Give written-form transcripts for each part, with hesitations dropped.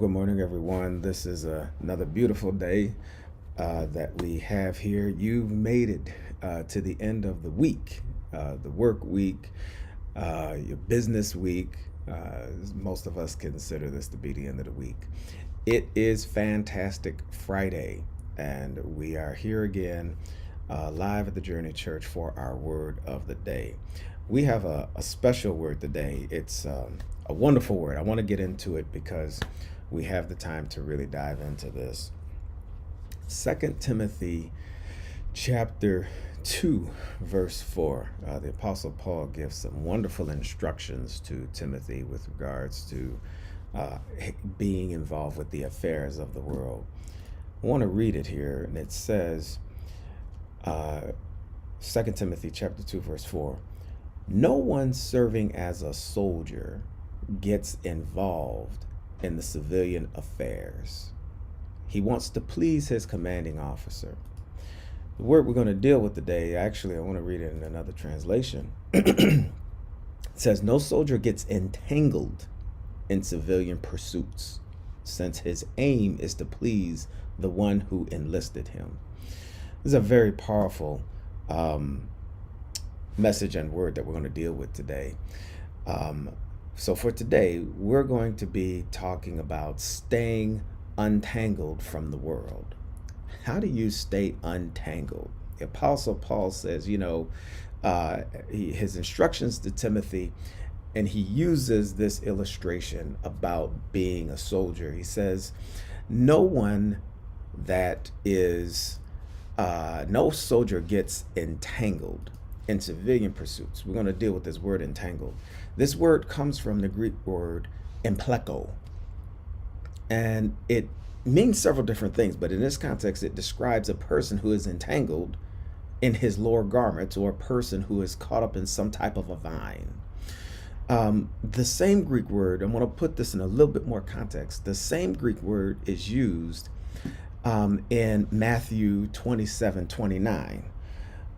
good morning, everyone. This is another beautiful day that we have here. You've made it to the end of the week, the work week, your business week. Most of us consider this to be the end of the week. It is Fantastic Friday, and we are here again live at the Journey Church for our word of the day. We have a special word today. It's a wonderful word. I want to get into it because we have the time to really dive into this. 2 Timothy chapter 2, verse 4. The Apostle Paul gives some wonderful instructions to Timothy with regards to being involved with the affairs of the world. I want to read it here, and it says, 2 Timothy chapter 2, verse 4. No one serving as a soldier gets involved in the civilian affairs. He wants to please his commanding officer. The word we're going to deal with today, actually, I want to read it in another translation. It says, no soldier gets entangled in civilian pursuits, since his aim is to please the one who enlisted him. This is a very powerful message and word that we're going to deal with today. So for today, we're going to be talking about staying untangled from the world. How do you stay untangled? The Apostle Paul says, his instructions to Timothy, and he uses this illustration about being a soldier. He says, no soldier gets entangled in civilian pursuits. We're going to deal with this word entangled. This word comes from the Greek word empleko, and it means several different things, but in this context, it describes a person who is entangled in his lower garments, or a person who is caught up in some type of a vine. The same Greek word, I'm going to put this in a little bit more context. The same Greek word is used in Matthew 27:29,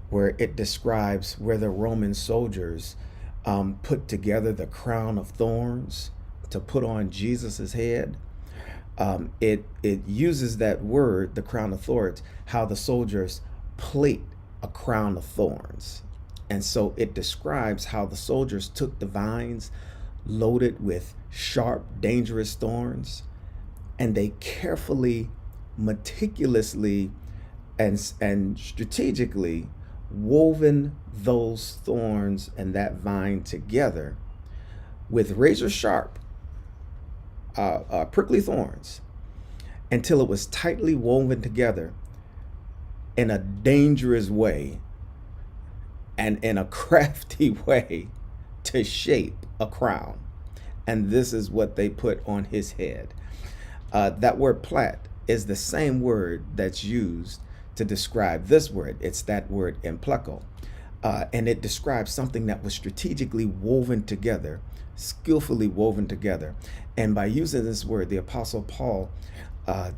where it describes where the Roman soldiers put together the crown of thorns to put on Jesus's head. It uses that word, the crown of thorns, how the soldiers plait a crown of thorns. And so it describes how the soldiers took the vines loaded with sharp, dangerous thorns, and they carefully, meticulously, and strategically woven those thorns and that vine together with razor sharp, prickly thorns, until it was tightly woven together in a dangerous way and in a crafty way to shape a crown. And this is what they put on his head. That word plait is the same word that's used to describe this word. It's that word empleko. And it describes something that was strategically woven together, skillfully woven together. And by using this word, the Apostle Paul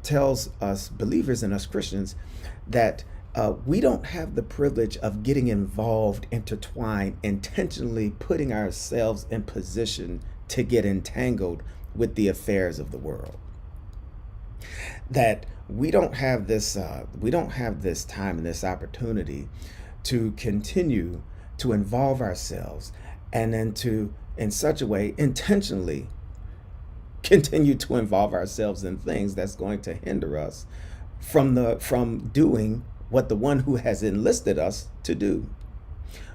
tells us believers and us Christians that we don't have the privilege of getting involved, intertwined, intentionally putting ourselves in position to get entangled with the affairs of the world. That we don't have this time and this opportunity to continue to involve ourselves, and then to, in such a way, intentionally continue to involve ourselves in things that's going to hinder us from doing what the one who has enlisted us to do.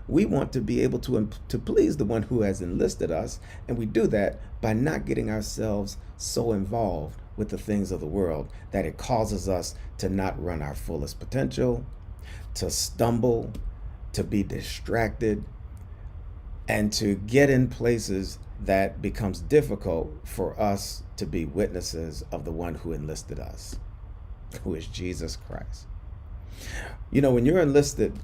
We want to be able to please the one who has enlisted us, and we do that by not getting ourselves so involved with the things of the world that it causes us to not run our fullest potential, to stumble, to be distracted, and to get in places that becomes difficult for us to be witnesses of the one who enlisted us, who is Jesus Christ. When you're enlisted,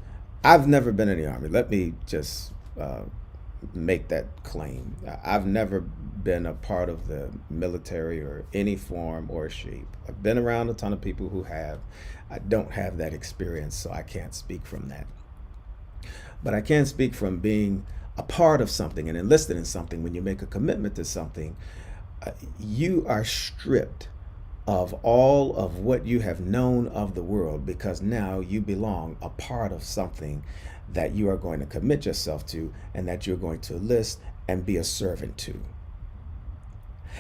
I've never been in the Army. Let me just make that claim. I've never been a part of the military or any form or shape. I've been around a ton of people who have. I don't have that experience, so I can't speak from that. But I can speak from being a part of something and enlisted in something. When you make a commitment to something, You are stripped of all of what you have known of the world, because now you belong a part of something that you are going to commit yourself to and that you're going to list and be a servant to.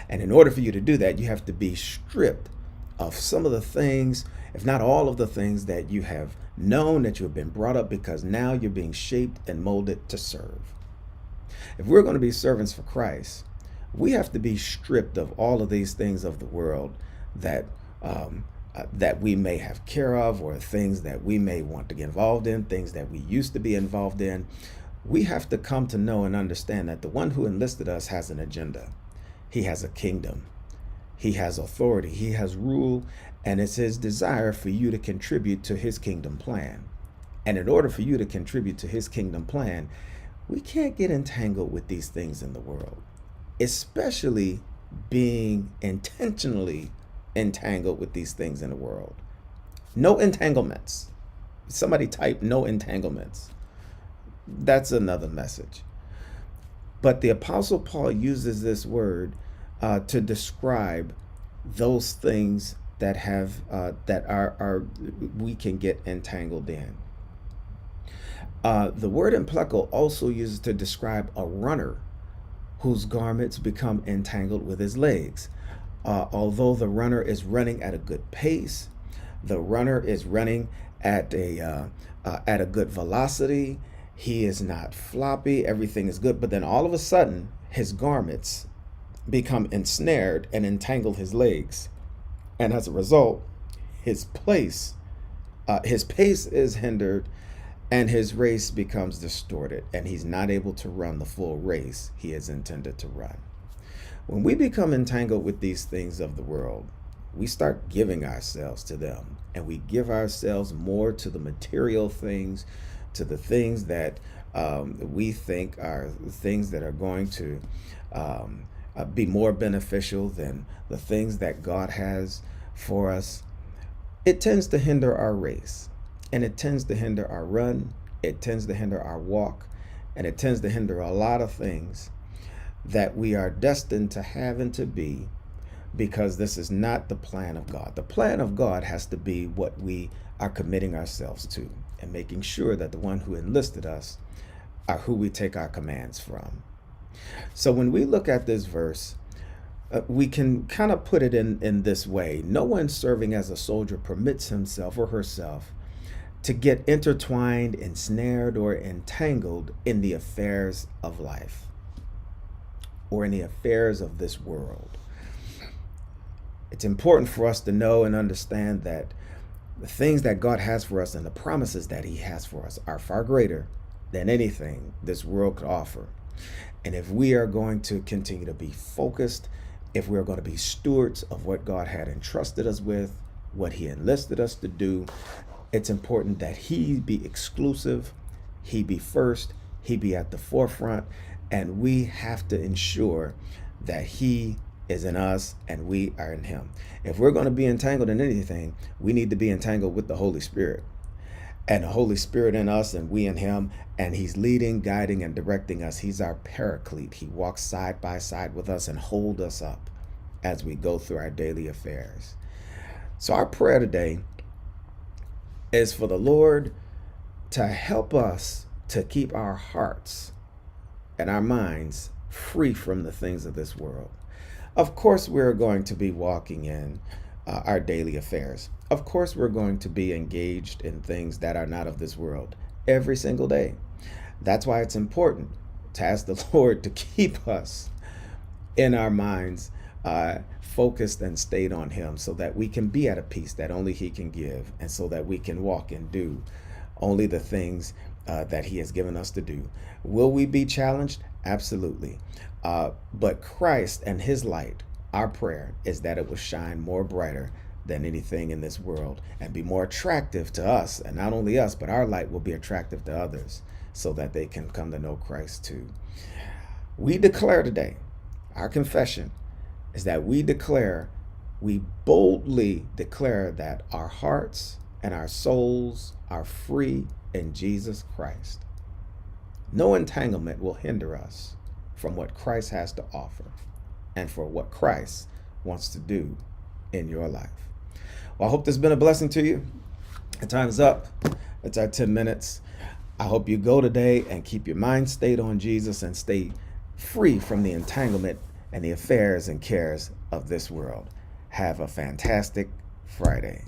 And in order for you to do that, you have to be stripped of some of the things, if not all of the things that you have known, that you have been brought up, because now you're being shaped and molded to serve. If we're going to be servants for Christ, we have to be stripped of all of these things of the world that that we may have care of, or things that we may want to get involved in, things that we used to be involved in. We have to come to know and understand that the one who enlisted us has an agenda. He has a kingdom. He has authority. He has rule, and it's his desire for you to contribute to his kingdom plan. And in order for you to contribute to his kingdom plan, we can't get entangled with these things in the world, especially being intentionally entangled with these things in the world. No entanglements. Somebody type no entanglements. That's another message. But the Apostle Paul uses this word to describe those things that have that are we can get entangled in. The word impleko also uses to describe a runner whose garments become entangled with his legs. Although the runner is running at a good pace, the runner is running at a good velocity. He is not floppy. Everything is good. But then all of a sudden, his garments become ensnared and entangle his legs. And as a result, his pace is hindered, and his race becomes distorted, and he's not able to run the full race he is intended to run. When we become entangled with these things of the world, we start giving ourselves to them, and we give ourselves more to the material things, to the things that we think are things that are going to be more beneficial than the things that God has for us. It tends to hinder our race, and it tends to hinder our run. It tends to hinder our walk, and it tends to hinder a lot of things that we are destined to have and to be, because this is not the plan of God. The plan of God has to be what we are committing ourselves to, and making sure that the one who enlisted us are who we take our commands from. So when we look at this verse, we can kind of put it in this way. No one serving as a soldier permits himself or herself to get intertwined, ensnared, or entangled in the affairs of life, or in the affairs of this world. It's important for us to know and understand that the things that God has for us and the promises that he has for us are far greater than anything this world could offer. And if we are going to continue to be focused, if we're going to be stewards of what God had entrusted us with, what he enlisted us to do, it's important that he be exclusive, he be first, he be at the forefront, and we have to ensure that he is in us and we are in him. If we're going to be entangled in anything, we need to be entangled with the Holy Spirit, and the Holy Spirit in us and we in him, and he's leading, guiding, and directing us. He's our paraclete. He walks side by side with us and holds us up as we go through our daily affairs. So our prayer today is for the Lord to help us to keep our hearts and our minds free from the things of this world. Of course, we're going to be walking in our daily affairs. Of course, we're going to be engaged in things that are not of this world every single day. That's why it's important to ask the Lord to keep us in our minds focused and stayed on him, so that we can be at a peace that only he can give, and so that we can walk and do only the things that he has given us to do. Will we be challenged? Absolutely. But Christ and his light, our prayer is that it will shine more brighter than anything in this world and be more attractive to us. And not only us, but our light will be attractive to others, so that they can come to know Christ too. We declare today, our confession is that we boldly declare that our hearts and our souls are free in Jesus Christ. No entanglement will hinder us from what Christ has to offer. and for what Christ wants to do in your life. Well, I hope this has been a blessing to you. The time is up. It's our 10 minutes. I hope you go today and keep your mind stayed on Jesus and stay free from the entanglement and the affairs and cares of this world. Have a fantastic Friday.